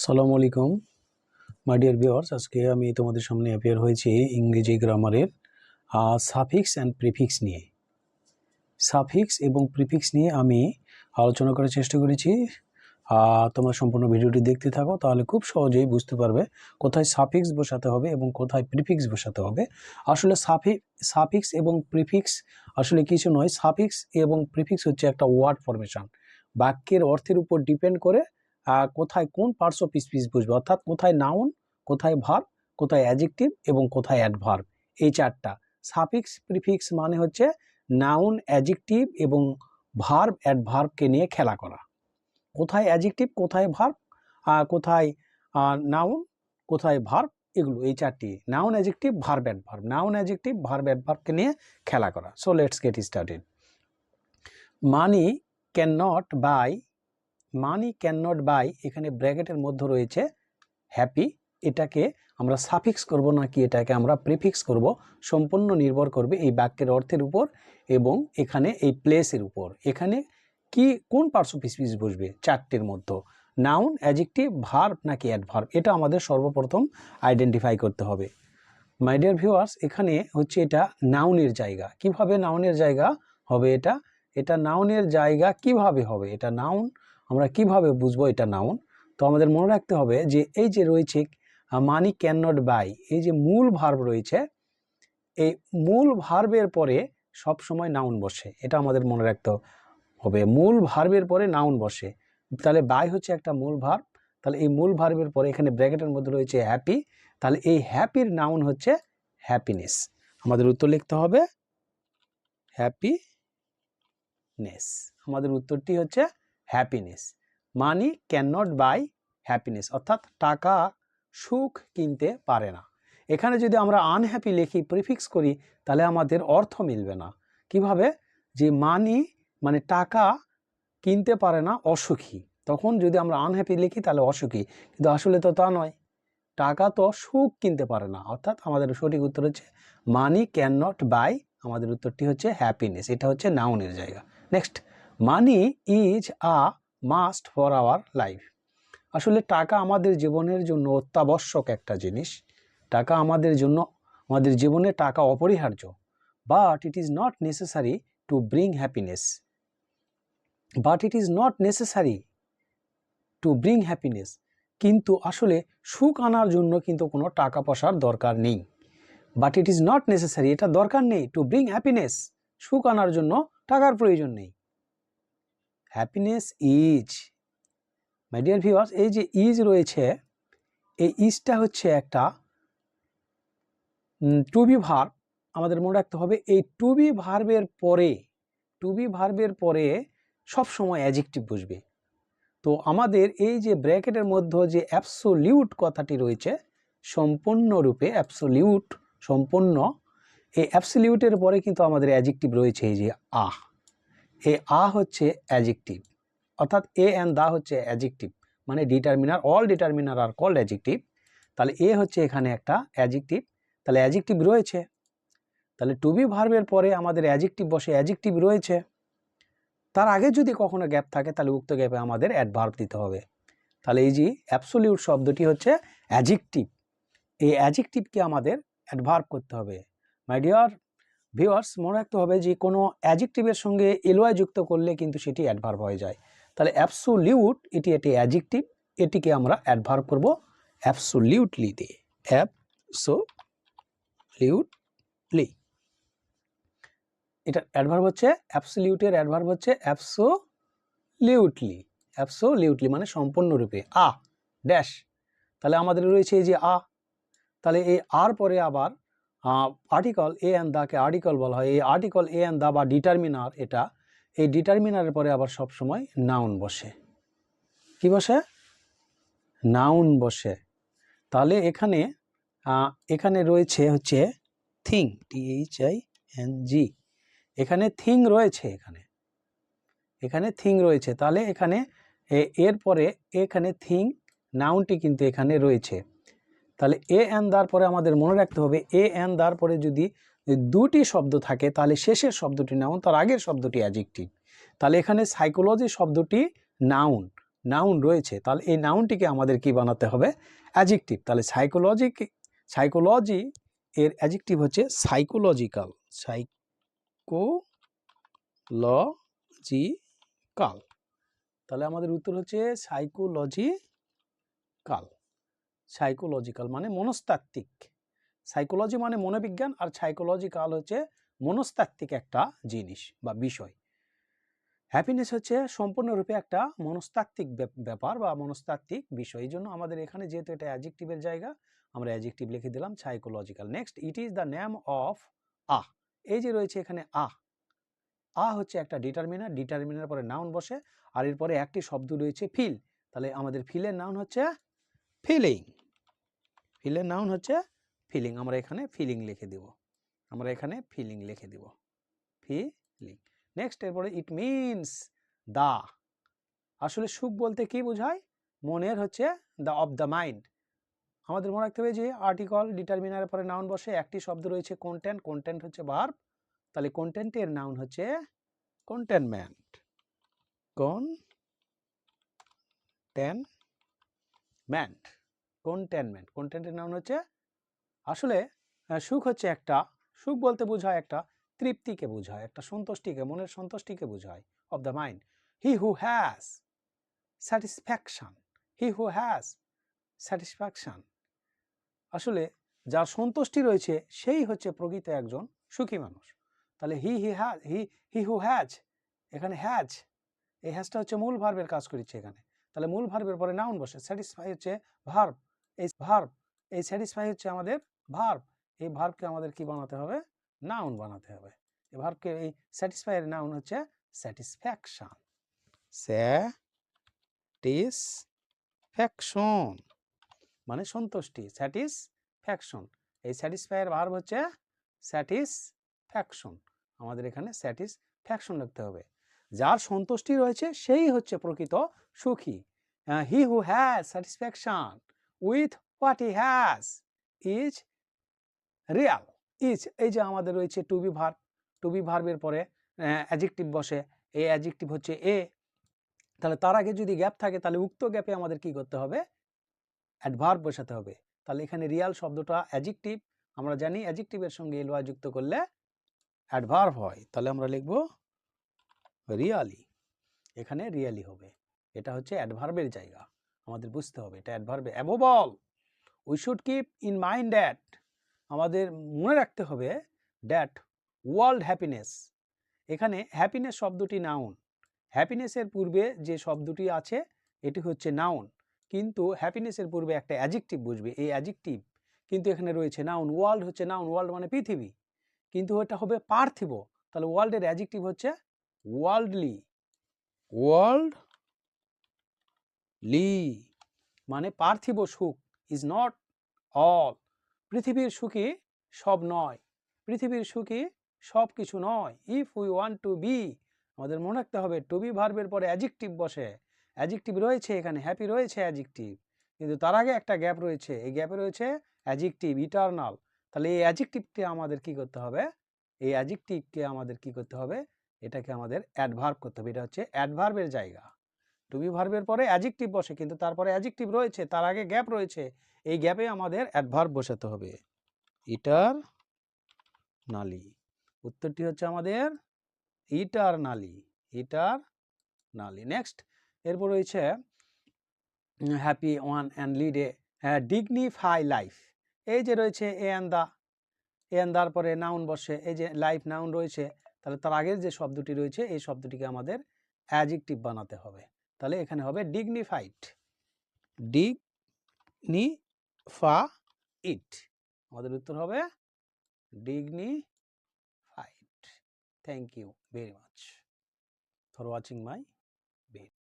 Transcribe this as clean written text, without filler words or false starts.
আসসালামু আলাইকুম my dear viewers. আজকে আমি তোমাদের সামনে অ্যাপিয়ার হয়েছি ইংরেজি গ্রামারের সাফিক্স অ্যান্ড প্রিফিক্স নিয়ে। সাফিক্স এবং প্রিফিক্স নিয়ে আমি আলোচনা করার চেষ্টা করেছি। তোমরা সম্পূর্ণ ভিডিওটি দেখতে থাকো, তাহলে খুব সহজেই বুঝতে পারবে কোথায় সাফিক্স বসাতে হবে এবং কোথায় প্রিফিক্স বসাতে হবে। আসলে সাফিক্স এবং প্রিফিক্স আসলে কিছু নয়। সাফিক্স এবং প্রিফিক্স হচ্ছে একটা ওয়ার্ড ফরমেশন। বাক্যের অর্থের উপর ডিপেন্ড করে কোথায় কোন পার্টস অফ স্পিচ বুঝবে, অর্থাৎ কোথায় নাউন, কোথায় ভার্ব, কোথায় অ্যাডজেক্টিভ এবং কোথায় অ্যাডভার্ব। এই চারটা। সাফিক্স প্রিফিক্স মানে হচ্ছে নাউন, অ্যাডজেক্টিভ এবং ভার্ব অ্যাডভার্বকে নিয়ে খেলা করা। কোথায় অ্যাডজেক্টিভ, কোথায় ভার্ব, কোথায় নাউন, কোথায় ভার্ব, এগুলো এই চারটি noun, adjective, verb adverb, noun, adjective, verb অ্যাডভার্বকে নিয়ে খেলা করা। So let's get started. Money can not buy, money can not buy, এখানে ব্র্যাকেটের মধ্যে রয়েছে হ্যাপি। এটাকে আমরা সাফিক্স করব নাকি এটাকে আমরা প্রিফিক্স করব, সম্পূর্ণ নির্ভর করবে এই বাক্যের অর্থের উপর এবং এখানে এই প্লেসের উপর। এখানে কি কোন পার্টস অফ স্পিচ বসবে চারটের মধ্যে, নাউন, অ্যাডজেক্টিভ, ভার্ব নাকি অ্যাডভার্ব, এটা আমাদের সর্বপ্রথম আইডেন্টিফাই করতে হবে। মাই ডিয়ার ভিউয়ার্স, এখানে হচ্ছে এটা নাউনের জায়গা। কিভাবে নাউনের জায়গা হবে এটা? এটা নাউনের জায়গা কিভাবে হবে? এটা নাউন, আমরা কিভাবে বুঝবো এটা নাউন? তো আমাদের মনে রাখতে হবে যে এই যে রয়েছে মানি ক্যান নট বাই, এই যে মূল ভার্ব রয়েছে, এই মূল ভার্বের পরে সব সময় নাউন বসে, এটা আমাদের মনে রাখতে হবে। মূল ভার্বের পরে নাউন বসে, তাহলে বাই হচ্ছে একটা মূল ভার্ব। তাহলে এই মূল ভার্বের পরে এখানে ব্র্যাকেটের মধ্যে রয়েছে হ্যাপি, তাহলে এই হ্যাপির নাউন হচ্ছে হ্যাপিনেস। আমাদের উত্তর লিখতে হবে হ্যাপিনেস। আমাদের উত্তরটি হচ্ছে happiness. Money can not by happiness, অর্থাৎ টাকা সুখ কিনতে পারে না। এখানে যদি আমরা আনহ্যাপি লিখি, প্রিফিক্স করি, তাহলে আমাদের অর্থ মিলবে না। কিভাবে? যে মানি মানে টাকা কিনতে পারে না, অসুখী। তখন যদি আমরা আনহ্যাপি লিখি তাহলে অসুখী, কিন্তু আসলে তো তা নয়, টাকা তো সুখ কিনতে পারে না। অর্থাৎ আমাদের সঠিক উত্তর হচ্ছে মানি ক্যান নট বাই, আমাদের উত্তরটি হচ্ছে হ্যাপিনেস। এটা হচ্ছে নাউনের জায়গা। Next, money is a must for our life. আসলে টাকা আমাদের জীবনের জন্য অত্যাবশ্যক একটা জিনিস। টাকা আমাদের জন্য, আমাদের জীবনে টাকা অপরিহার্য। But it is not necessary to bring happiness. But it is not necessary to bring happiness, কিন্তু আসলে সুখ আনার জন্য কিন্তু কোনো টাকা পয়সার দরকার নেই। But it is not necessary, এটা দরকার নেই, টু ব্রিং হ্যাপিনেস, সুখ আনার জন্য টাকার প্রয়োজন নেই। Happiness is, my dear viewers, এই যে ইজ রয়েছে, এই ইজটা হচ্ছে একটা টু বি ভার্ব। আমাদের মনে রাখতে হবে এই টু বি ভার্বের পরে, টু বি ভার্বের পরে সবসময় অ্যাডজেক্টিভ বসবে। তো আমাদের এই যে ব্র্যাকেটের মধ্যে যে অ্যাবসোলিউট কথাটি রয়েছে, সম্পূর্ণরূপে অ্যাবসোলিউট, সম্পূর্ণ, এই অ্যাবসোলিউটের পরে কিন্তু আমাদের অ্যাডজেক্টিভ রয়েছে এই যে আহ। এই হচ্ছে অ্যাডজেক্টিভ, অর্থাৎ এ অ্যান্ড দা হচ্ছে অ্যাডজেক্টিভ, মানে ডিটারমিনার, অল ডিটারমিনার আর কল্ড অ্যাডজেক্টিভ। তাহলে এ হচ্ছে এখানে একটা অ্যাডজেক্টিভ, তাহলে অ্যাডজেক্টিভ রয়েছে। তাহলে টু বি ভার্বের পরে আমাদের অ্যাডজেক্টিভ বসে, অ্যাডজেক্টিভ রয়েছে। তার আগে যদি কখনো গ্যাপ থাকে তাহলে উক্ত গ্যাপে আমাদের অ্যাডভার্ব দিতে হবে। তাহলে এই যে অ্যাবসোলিউট শব্দটি হচ্ছে অ্যাডজেক্টিভ, এই অ্যাডজেক্টিভকে আমাদের অ্যাডভার্ব করতে হবে। মাই ডিয়ার ভিউয়ার্স, মনে রাখতে হবে যে কোনো অ্যাডজেক্টিভের সঙ্গে এলওয়াই যুক্ত করলে কিন্তু সেটি অ্যাডভার্ব হয়ে যায়। তাহলে অ্যাবসোলিউট এটি একটি অ্যাডজেক্টিভ, এটিকে আমরা অ্যাডভার্ব করব অ্যাবসোলিউটলি দিয়ে, অ্যাবসোলিউটলি। এটা অ্যাডভার্ব হচ্ছে, অ্যাবসোলিউটের অ্যাডভার্ব হচ্ছে অ্যাবসোলিউটলি। অ্যাবসোলিউটলি মানে সম্পূর্ণরূপে, ড্যাশ। তাহলে আমাদের রয়েছে এই যে তাহলে এই আর পরে আবার আর্টিকল এ অ্যান্ড দাকে আর্টিকল বলা হয়। এই আর্টিকল এ অ্যান্ড দা বা ডিটারমিনার, এটা এই ডিটারমিনারের পরে আবার সব সময় নাউন বসে। কি বসে? নাউন বসে। তাহলে এখানে এখানে রয়েছে হচ্ছে থিং, THING, এখানে থিং রয়েছে, এখানে থিং রয়েছে। তাহলে এখানে এরপরে এখানে থিং নাউনটি কিন্তু এখানে রয়েছে। তাহলে এ অ্যান্ড দার পরে আমাদের মনে রাখতে হবে, এ অ্যান্ড দার পরে যদি দুটি শব্দ থাকে তাহলে শেষের শব্দটি নাউন, তার আগের শব্দটি অ্যাডজেক্টিভ। তাহলে এখানে সাইকোলজি শব্দটি নাউন, নাউন রয়েছে, তাহলে এই নাউনটিকে আমাদের কি বানাতে হবে? অ্যাডজেক্টিভ। তাহলে সাইকোলজি এর অ্যাডজেক্টিভ হচ্ছে সাইকোলজিক্যাল। সাইকোলজিক্যাল। তাহলে আমাদের উত্তর হচ্ছে সাইকোলজিক্যাল। সাইকোলজিক্যাল মানে মনস্তাত্ত্বিক। সাইকোলজি মানে মনোবিজ্ঞান, আর সাইকোলজিক্যাল হচ্ছে মনস্তাত্ত্বিক একটা জিনিস বা বিষয়। হ্যাপিনেস হচ্ছে সম্পূর্ণরূপে একটা মনস্তাত্ত্বিক ব্যাপার বা মনস্তাত্ত্বিক বিষয়। এই জন্য আমাদের এখানে যেহেতু এটা অ্যাডজেক্টিভের জায়গা, আমরা অ্যাডজেক্টিভ লিখে দিলাম psychological. Next, it is the name of ah. এই যে রয়েছে এখানে হচ্ছে একটা ডিটারমিনার, ডিটারমিনার পরে নাউন বসে, আর এরপরে একটি শব্দ রয়েছে ফিল। তাহলে আমাদের ফিলের নাউন হচ্ছে ফিলিং। ফিলের নাউন হচ্ছে ফিলিং। আমরা এখানে ফিলিং লিখে দিব। ফিলিং। নেক্সট, এরপরে ইট মিনস দা। আসলে সুখ বলতে কি বোঝায়? মনের হচ্ছে দ্য অফ দ্য মাইন্ড। আমাদের মনে রাখতে হবে যে আর্টিকল ডিটারমিনারের পরে নাউন বসে, একটি শব্দ রয়েছে কন্টেন্ট। কন্টেন্ট হচ্ছে ভার্ব। তাহলে কন্টেন্টের নাউন হচ্ছে কন্টেনমেন্ট। কন্টেনমেন্ট। কন্টেন্টের নাউন হচ্ছে, আসলে সুখ হচ্ছে একটা, সুখ বলতে বোঝায় একটা তৃপ্তিকে বোঝায়, একটা সন্তুষ্টিকে, মনের সন্তুষ্টিকে বোঝায়, of the mind. He who has satisfaction. He who has satisfaction. আসলে যার সন্তুষ্টি রয়েছে সেই হচ্ছে প্রকৃত একজন সুখী মানুষ। তাহলে হি হু হ্যাজ, এখানে হ্যাজ, এই হ্যাজটা হচ্ছে মূল ভার্বের কাজ করেছে এখানে। তাহলে মূল ভার্বের পরে নাউন বসে। স্যাটিসফাই হচ্ছে ভার্ব। এই স্যাটিসফাই হচ্ছে আমাদের ভার্ব। এই ভার্বকে আমাদের কি বানাতে হবে? নাউন বানাতে হবে। এই ভার্বকে, এই স্যাটিসফাইয়ের নাউন হচ্ছে স্যাটিসফ্যাকশন। স্যাটিসফ্যাকশন মানে সন্তুষ্টি। স্যাটিসফ্যাকশন। এই স্যাটিসফাইয়ের ভার্ব হচ্ছে স্যাটিসফ্যাকশন। আমাদের এখানে স্যাটিসফ্যাকশন লিখতে হবে। যার সন্তুষ্টি রয়েছে সেই হচ্ছে প্রকৃত সুখী। He who has satisfaction with what he has is real. এই যে আমাদের রয়েছে to be verb. To be ভার্বের পরে অ্যাডজেক্টিভ বসে। এই অ্যাডজেক্টিভ হচ্ছে এ। তাহলে তার আগে যদি গ্যাপ থাকে, তাহলে উক্ত গ্যাপে আমাদের কি করতে হবে? অ্যাডভার্ব বসাতে হবে। তাহলে এখানে রিয়াল শব্দটা অ্যাডজেক্টিভ। আমরা জানি অ্যাডজেক্টিভের সঙ্গে এলওয়াই যুক্ত করলে অ্যাডভার্ব হয়। তাহলে আমরা লিখব রিয়ালি। এখানে রিয়ালি হবে। এটা হচ্ছে অ্যাডভার্বের জায়গা, আমাদের বুঝতে হবে এটা অ্যাডভার্বে। Above all we should keep in mind that, আমাদের মনে রাখতে হবে দ্যাট ওয়ার্ল্ড হ্যাপিনেস। এখানে হ্যাপিনেস শব্দটি নাউন। হ্যাপিনেসের পূর্বে যে শব্দটি আছে এটি হচ্ছে নাউন, কিন্তু হ্যাপিনেসের পূর্বে একটা অ্যাডজেক্টিভ বুঝবে। এই অ্যাডজেক্টিভ কিন্তু এখানে রয়েছে নাউন। ওয়ার্ল্ড হচ্ছে নাউন, ওয়ার্ল্ড মানে পৃথিবী, কিন্তু এটা হবে পার্থিব। তাহলে ওয়ার্ল্ডের অ্যাডজেক্টিভ হচ্ছে ওয়ার্ল্ডলি। ওয়ার্ল্ডলি মানে পার্থিব সুখ। ইজ নট অল, পৃথিবীর সুখী সব নয়, পৃথিবীর সুখী সব কিছু নয়। If we want to be, আমাদের মনে রাখতে হবে টু বি ভার্বের পরে অ্যাডজেক্টিভ বসে। অ্যাডজেক্টিভ রয়েছে এখানে, হ্যাপি রয়েছে অ্যাডজেক্টিভ, কিন্তু তার আগে একটা গ্যাপ রয়েছে। এই গ্যাপে রয়েছে অ্যাডজেক্টিভ ইটারনাল। তাহলে এই অ্যাডজেক্টিভকে আমাদের কি করতে হবে? এটাকে আমাদের অ্যাডভার্ব করতে হবে। এটা হচ্ছে অ্যাডভার্বের জায়গা। টু বি ভার্বের পরে অ্যাডজেক্টিভ বসে, কিন্তু তারপরে অ্যাডজেক্টিভ রয়েছে, তার আগে গ্যাপ রয়েছে। এই গ্যাপে আমাদের অ্যাডভার্ব বসাতে হবে। ইটারনালি। উত্তরটি হচ্ছে আমাদের ইটারনালি। নেক্সট, এরপর রয়েছে happy one and lead a dignify life. এই যে রয়েছে এ অ্যান্ড দার পরে নাউন বসে। এই যে লাইফ নাউন রয়েছে, তাহলে তার আগের যে শব্দটি রয়েছে এই শব্দটিকে আমাদের অ্যাডজেক্টিভ বানাতে হবে। তাহলে এখানে হবে ডিগনিফাইড। আমাদের উত্তর হবে dignified. Thank you very much for watching my video.